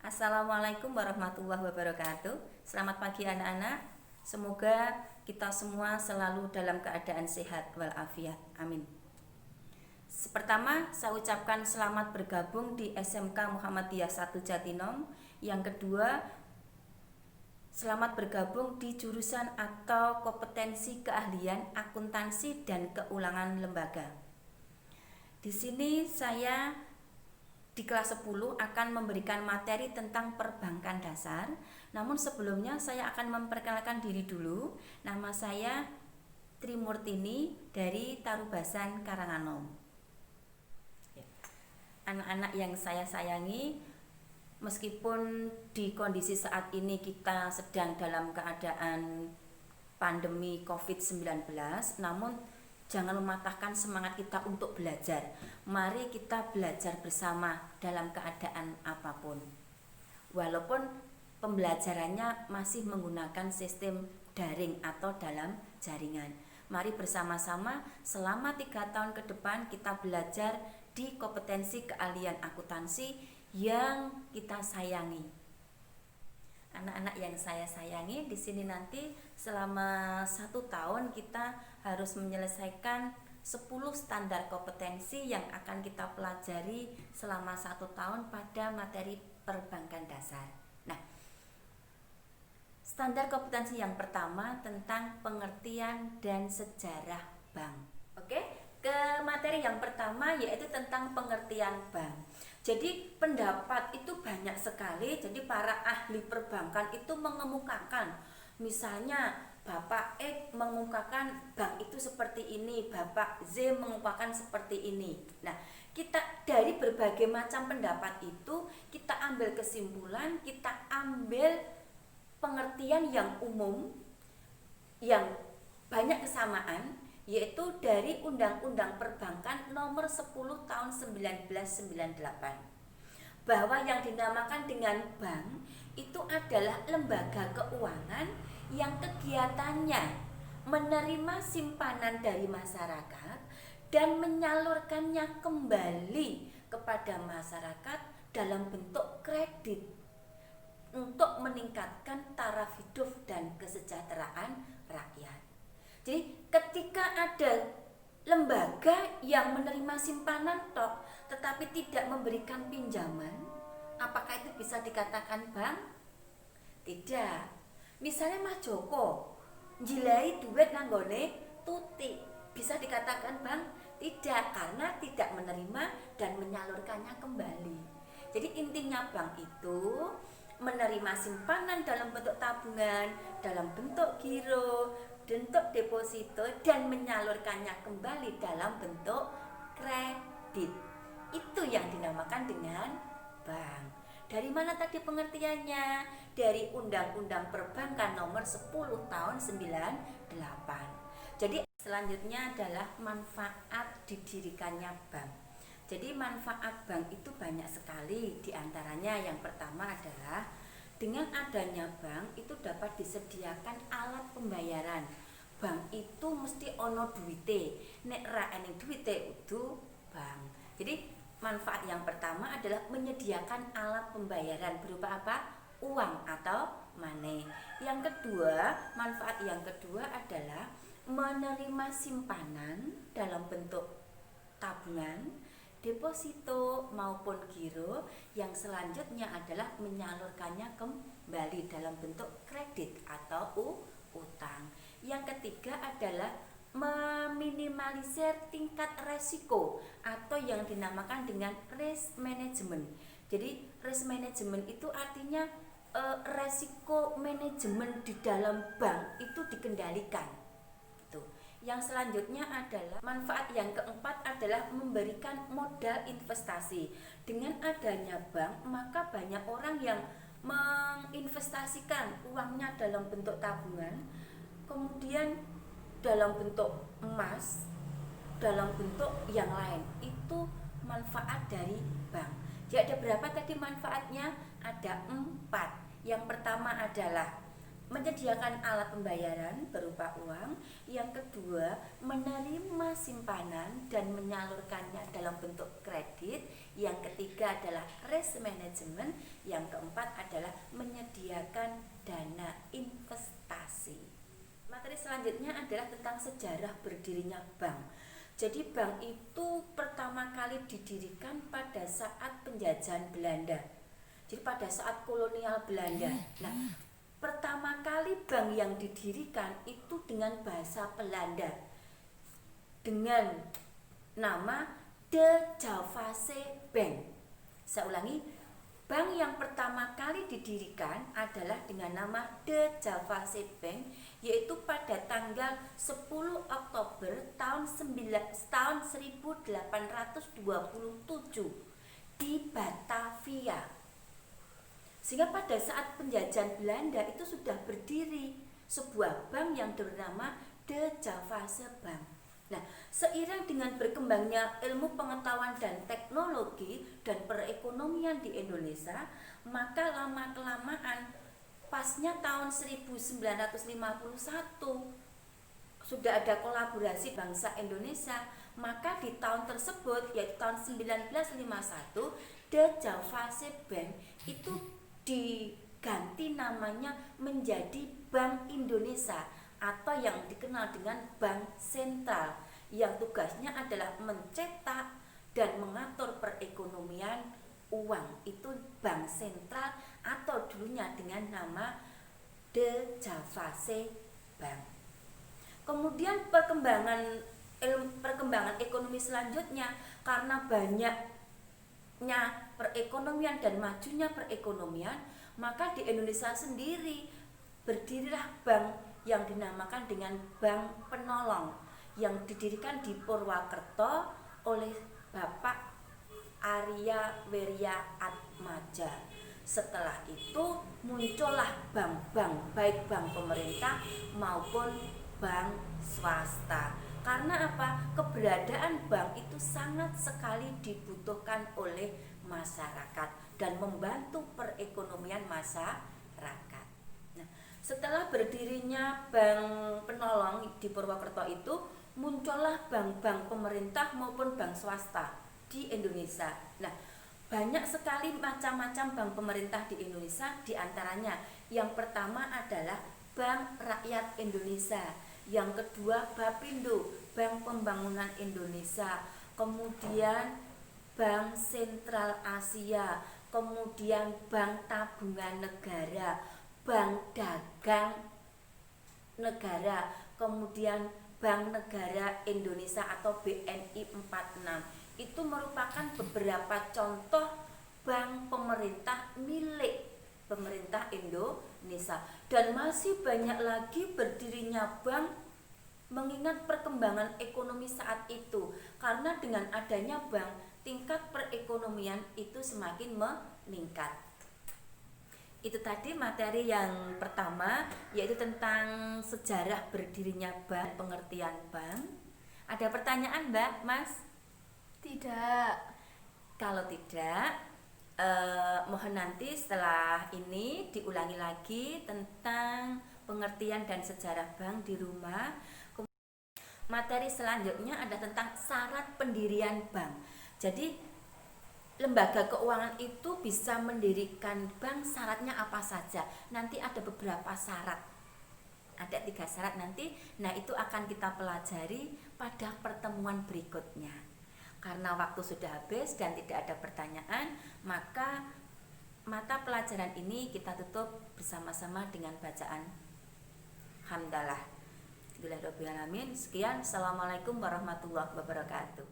Assalamualaikum warahmatullahi wabarakatuh. Selamat pagi anak-anak. Semoga kita semua selalu dalam keadaan sehat walafiat. Amin. Pertama, saya ucapkan selamat bergabung di SMK Muhammadiyah 1 Jatinom. Yang kedua, selamat bergabung di jurusan atau kompetensi keahlian akuntansi dan keuangan lembaga. Di sini saya di kelas 10 akan memberikan materi tentang perbankan dasar. Namun sebelumnya saya akan memperkenalkan diri dulu. Nama saya Trimurtini dari Tarubasan Karanganom. Anak-anak yang saya sayangi, meskipun di kondisi saat ini kita sedang dalam keadaan pandemi COVID-19, namun jangan mematahkan semangat kita untuk belajar. Mari kita belajar bersama dalam keadaan apapun. Walaupun pembelajarannya masih menggunakan sistem daring atau dalam jaringan. Mari bersama-sama selama 3 tahun ke depan kita belajar di kompetensi keahlian akuntansi yang kita sayangi. Anak-anak yang saya sayangi, di sini nanti selama 1 tahun kita harus menyelesaikan 10 standar kompetensi yang akan kita pelajari selama 1 tahun pada materi perbankan dasar. Nah, standar kompetensi yang pertama tentang pengertian dan sejarah bank. Oke, ke materi yang pertama yaitu tentang pengertian bank. Jadi pendapat itu banyak sekali. Jadi para ahli perbankan itu mengemukakan, misalnya Bapak X mengungkapkan bank itu seperti ini, Bapak Z mengungkapkan seperti ini. Nah, kita dari berbagai macam pendapat itu kita ambil kesimpulan, kita ambil pengertian yang umum yang banyak kesamaan, yaitu dari Undang-Undang Perbankan Nomor 10 Tahun 1998, bahwa yang dinamakan dengan bank itu adalah lembaga keuangan yang kegiatannya menerima simpanan dari masyarakat dan menyalurkannya kembali kepada masyarakat dalam bentuk kredit untuk meningkatkan taraf hidup dan kesejahteraan rakyat. Jadi ketika ada lembaga yang menerima simpanan tok tetapi tidak memberikan pinjaman, apakah itu bisa dikatakan bank? Tidak. Misalnya Mas Joko njilai duit nanggone tutik, bisa dikatakan bank? Tidak, karena tidak menerima dan menyalurkannya kembali. Jadi intinya bank itu menerima simpanan dalam bentuk tabungan, dalam bentuk giro, bentuk deposito, dan menyalurkannya kembali dalam bentuk kredit. Itu yang dinamakan dengan bank. Dari mana tadi pengertiannya? Dari Undang-Undang Perbankan Nomor 10 Tahun 98. Jadi selanjutnya adalah manfaat didirikannya bank. Jadi manfaat bank itu banyak sekali. Di antaranya yang pertama adalah dengan adanya bank itu dapat disediakan alat pembayaran. Bank itu mesti ono duite, nek ra ening duite itu bank. Jadi manfaat yang pertama adalah menyediakan alat pembayaran berupa apa? Uang atau money. Yang kedua, manfaat yang kedua adalah menerima simpanan dalam bentuk tabungan, deposito maupun giro, yang selanjutnya adalah menyalurkannya kembali dalam bentuk kredit atau utang. Yang ketiga adalah meminimalisir tingkat resiko atau yang dinamakan dengan risk management. Jadi risk management itu artinya resiko manajemen di dalam bank itu dikendalikan. Yang selanjutnya adalah manfaat yang keempat adalah memberikan modal investasi. Dengan adanya bank, maka banyak orang yang menginvestasikan uangnya dalam bentuk tabungan, kemudian dalam bentuk emas, dalam bentuk yang lain. Itu manfaat dari bank. Jadi ada berapa tadi manfaatnya? Ada 4. Yang pertama adalah menyediakan alat pembayaran berupa uang. Yang kedua, menerima simpanan dan menyalurkannya dalam bentuk kredit. Yang ketiga adalah risk management. Yang keempat adalah menyediakan dana investasi. Materi selanjutnya adalah tentang sejarah berdirinya bank. Jadi bank itu pertama kali didirikan pada saat penjajahan Belanda. Jadi pada saat kolonial Belanda. Nah, pertama kali bank yang didirikan itu dengan bahasa Belanda dengan nama De Javase Bank. Saya ulangi, bank yang pertama kali didirikan adalah dengan nama De Javase Bank, yaitu pada tanggal 10 Oktober tahun 1827 di Batavia. Sehingga pada saat penjajahan Belanda itu sudah berdiri sebuah bank yang bernama De Javase Bank. Nah, seiring dengan berkembangnya ilmu pengetahuan dan teknologi dan perekonomian di Indonesia, maka lama-kelamaan pasnya tahun 1951 sudah ada kolaborasi bangsa Indonesia, maka di tahun tersebut yaitu tahun 1951 De Javase Bank itu diganti namanya menjadi Bank Indonesia atau yang dikenal dengan Bank Sentral, yang tugasnya adalah mencetak dan mengatur perekonomian uang. Itu Bank Sentral atau dulunya dengan nama De Javase Bank. Kemudian perkembangan ekonomi selanjutnya, karena banyaknya perekonomian dan majunya perekonomian, maka di Indonesia sendiri berdirilah bank yang dinamakan dengan Bank Penolong yang didirikan di Purwakerto oleh Bapak Arya Wirya Atmaja. Setelah itu muncullah bank-bank, baik bank pemerintah maupun bank swasta. Karena apa? Keberadaan bank itu sangat sekali dibutuhkan oleh masyarakat dan membantu perekonomian masyarakat. Nah, setelah berdirinya Bank Penolong di Purwokerto itu, muncullah bank-bank pemerintah maupun bank swasta di Indonesia. Nah, banyak sekali macam-macam bank pemerintah di Indonesia, diantaranya yang pertama adalah Bank Rakyat Indonesia, yang kedua Bapindo, Bank Pembangunan Indonesia, kemudian Bank Sentral Asia, kemudian Bank Tabungan Negara, Bank Dagang Negara, kemudian Bank Negara Indonesia atau BNI 46. Itu merupakan beberapa contoh bank pemerintah milik pemerintah Indonesia, dan masih banyak lagi berdirinya bank mengingat perkembangan ekonomi saat itu. Karena dengan adanya bank, tingkat perekonomian itu semakin meningkat. Itu tadi materi yang pertama, yaitu tentang sejarah berdirinya bank, pengertian bank. Ada pertanyaan, Mbak, Mas? Tidak. Kalau tidak, mohon nanti setelah ini diulangi lagi tentang pengertian dan sejarah bank di rumah. Materi selanjutnya ada tentang syarat pendirian bank. Jadi lembaga keuangan itu bisa mendirikan bank, syaratnya apa saja? Nanti ada beberapa syarat. Ada 3 syarat nanti. Nah, itu akan kita pelajari pada pertemuan berikutnya. Karena waktu sudah habis dan tidak ada pertanyaan, maka mata pelajaran ini kita tutup bersama-sama dengan bacaan hamdalah. Bismillahirrahmanirrahim. Sekian, assalamualaikum warahmatullahi wabarakatuh.